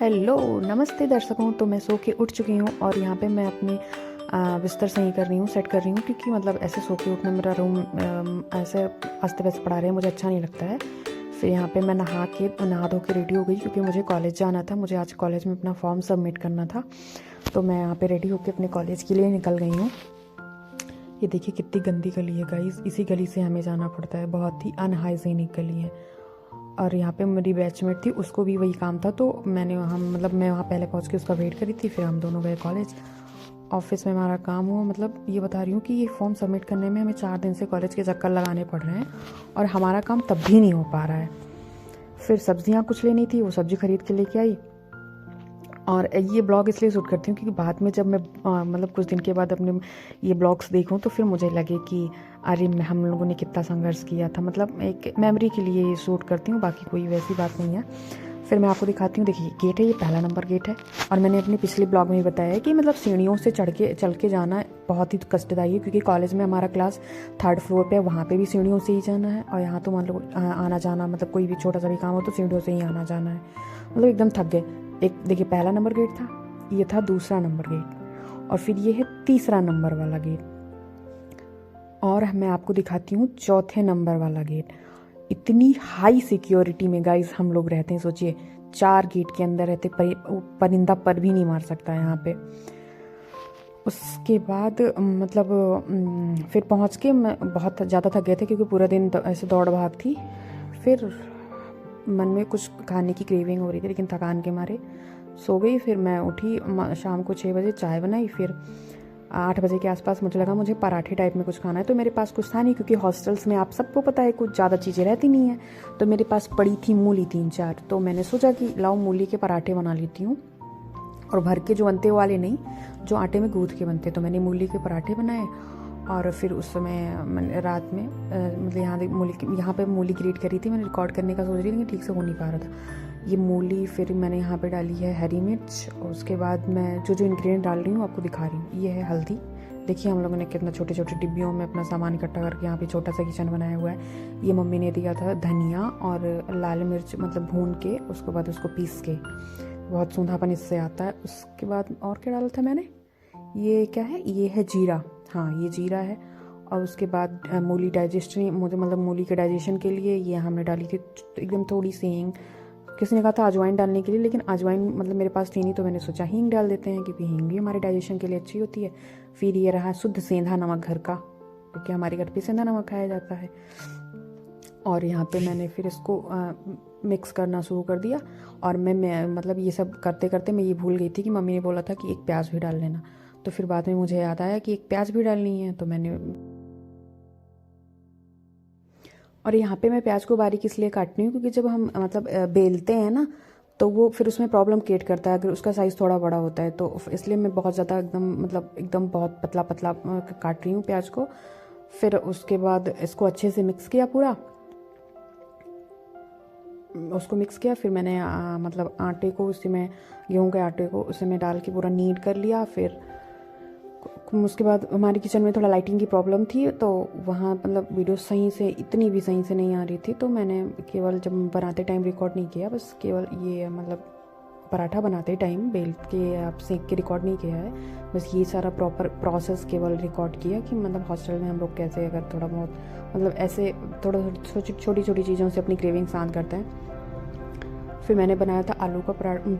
Hello, नमस्ते दर्शकों। तो मैं सो के उठ चुकी हूँ और यहाँ पे मैं अपनी बिस्तर सही कर रही हूँ, सेट कर रही हूँ, क्योंकि मतलब ऐसे सो के उठना, मेरा रूम ऐसे अस्त व्यस्त पड़ा रहे मुझे अच्छा नहीं लगता है। फिर यहाँ पे मैं नहा धो के रेडी हो गई, क्योंकि मुझे कॉलेज जाना था। मुझे आज कॉलेज में अपना फॉर्म सबमिट करना था, तो मैं यहाँ पे रेडी होकर अपने कॉलेज के लिए निकल गई हूँ। ये देखिए कितनी गंदी गली है गाइस, इसी गली से हमें जाना पड़ता है। बहुत ही अनहाइजीनिक गली है। और यहाँ पे मेरी बैचमेट थी, उसको भी वही काम था, तो मैं वहाँ पहले पहुँच के उसका वेट करी थी। फिर हम दोनों गए कॉलेज। ऑफिस में हमारा काम हुआ। मतलब ये बता रही हूँ कि ये फॉर्म सबमिट करने में हमें 4 दिन से कॉलेज के चक्कर लगाने पड़ रहे हैं और हमारा काम तब भी नहीं हो पा रहा है। फिर सब्जियाँ कुछ लेनी थी, वो सब्जी खरीद के लेके आई। और ये ब्लॉग इसलिए शूट करती हूँ क्योंकि बाद में जब मैं कुछ दिन के बाद अपने ये ब्लॉग्स देखूँ तो फिर मुझे लगे कि अरे हम लोगों ने कितना संघर्ष किया था। मतलब एक मेमोरी के लिए ये शूट करती हूँ, बाकी कोई वैसी बात नहीं है। फिर मैं आपको दिखाती हूँ। देखिए गेट है, ये पहला नंबर गेट है। और मैंने अपने पिछले ब्लॉग में ही बताया है कि मतलब सीढ़ियों से चल के जाना बहुत ही कष्टदायी है, क्योंकि कॉलेज में हमारा क्लास 3rd फ्लोर पे है, वहाँ पे भी सीढ़ियों से ही जाना है। और यहाँ तो मान लो आना जाना, मतलब कोई भी छोटा सा भी काम हो तो सीढ़ियों से ही आना जाना है। मतलब एकदम थक गए। एक देखिए पहला नंबर गेट था, ये था दूसरा नंबर गेट, और फिर ये है तीसरा नंबर वाला गेट। और मैं आपको दिखाती हूँ चौथे नंबर वाला गेट। इतनी हाई सिक्योरिटी में गाइस हम लोग रहते हैं। सोचिए 4 गेट के अंदर रहते, परिंदा पर भी नहीं मार सकता यहाँ पे। उसके बाद फिर पहुँच के मैं बहुत ज़्यादा थक गए थे, क्योंकि पूरा दिन ऐसे दौड़ भाग थी। फिर मन में कुछ खाने की क्रेविंग हो रही थी, लेकिन थकान के मारे सो गई। फिर मैं उठी शाम को 6 बजे, चाय बनाई। फिर 8 बजे के आसपास मुझे लगा मुझे पराठे टाइप में कुछ खाना है, तो मेरे पास कुछ था नहीं, क्योंकि हॉस्टल्स में आप सबको पता है कुछ ज़्यादा चीज़ें रहती नहीं है। तो मेरे पास पड़ी थी मूली 3-4, तो मैंने सोचा कि लाओ मूली के पराठे बना लेती हूँ। और भर के जो बनते वाले नहीं, जो आटे में गूँथ के बनते, तो मैंने मूली के पराठे बनाए। और फिर उस समय मैंने रात में यहाँ पे मूली ग्रेट करी थी। मैंने रिकॉर्ड करने का सोच रही थी, लेकिन ठीक से हो नहीं पा रहा था। ये मूली फिर मैंने यहाँ पे डाली है हरी मिर्च, और उसके बाद मैं जो इंग्रेडिएंट डाल रही हूँ आपको दिखा रही हूँ। ये है हल्दी। देखिए हम लोगों ने कितना छोटे छोटे डिब्बियों में अपना सामान इकट्ठा करके यहाँ पे छोटा सा किचन बनाया हुआ है। ये मम्मी ने दिया था धनिया और लाल मिर्च, मतलब भून के उसके बाद उसको पीस के, बहुत सूंधापन इससे आता है। उसके बाद और क्या डाला था मैंने, ये क्या है, ये है जीरा। हाँ ये जीरा है। और उसके बाद मूली मूली के डाइजेशन के लिए ये हमने डाली थी एकदम थोड़ी सी हींग। किसी ने कहा था अजवाइन डालने के लिए, लेकिन अजवाइन मेरे पास थी नहीं, तो मैंने सोचा हींग डाल देते हैं, क्योंकि हींग भी हमारे डाइजेशन के लिए अच्छी होती है। फिर ये रहा शुद्ध सेंधा नमक घर का, क्योंकि हमारे घर पे सेंधा नमक खाया जाता है। और यहाँ पे मैंने फिर इसको मिक्स करना शुरू कर दिया। और मैं ये सब करते करते मैं ये भूल गई थी कि मम्मी ने बोला था कि एक प्याज भी डाल लेना। तो फिर बाद में मुझे याद आया कि एक प्याज भी डालनी है, तो मैंने। और यहाँ पे मैं प्याज को बारीक इसलिए काटती हूँ क्योंकि जब हम बेलते हैं ना, तो वो फिर उसमें प्रॉब्लम क्रिएट करता है अगर उसका साइज़ थोड़ा बड़ा होता है। तो इसलिए मैं बहुत ज़्यादा एकदम बहुत पतला पतला काट रही हूँ प्याज को। फिर उसके बाद इसको अच्छे से मिक्स किया, पूरा उसको मिक्स किया। फिर मैंने आटे को उसी में, गेहूं के आटे को उसी में डाल के पूरा नीड कर लिया। फिर उसके बाद हमारी किचन में थोड़ा लाइटिंग की प्रॉब्लम थी, तो वहाँ वीडियो इतनी भी सही से नहीं आ रही थी, तो मैंने केवल जब बनाते टाइम रिकॉर्ड नहीं किया, बस केवल ये पराठा बनाते टाइम बेल के आप सेक के रिकॉर्ड नहीं किया है। बस ये सारा प्रॉपर प्रोसेस केवल रिकॉर्ड किया कि हॉस्टल में हम लोग कैसे अगर थोड़ा बहुत ऐसे थोड़ा छोटी छोटी चीज़ों से अपनी क्रेविंग शांत करते हैं। फिर मैंने बनाया था आलू का पराठा,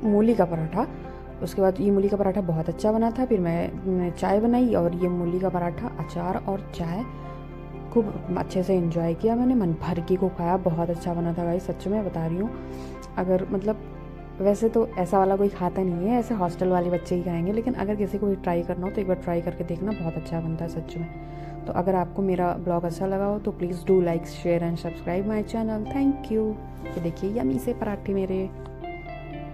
मूली का पराठा। उसके बाद ये मूली का पराठा बहुत अच्छा बना था। फिर मैं चाय बनाई, और ये मूली का पराठा, अचार और चाय खूब अच्छे से एंजॉय किया मैंने, मन भर के को खाया। बहुत अच्छा बना था गाइस, सच में बता रही हूँ। अगर वैसे तो ऐसा वाला कोई खाता नहीं है, ऐसे हॉस्टल वाले बच्चे ही खाएंगे, लेकिन अगर किसी को भी ट्राई करना हो तो एक बार ट्राई करके देखना, बहुत अच्छा बनता है सच में। तो अगर आपको मेरा ब्लॉग अच्छा लगा हो तो please do like, share and subscribe my channel. Thank you. ये देखिए यम्मी से पराठे मेरे।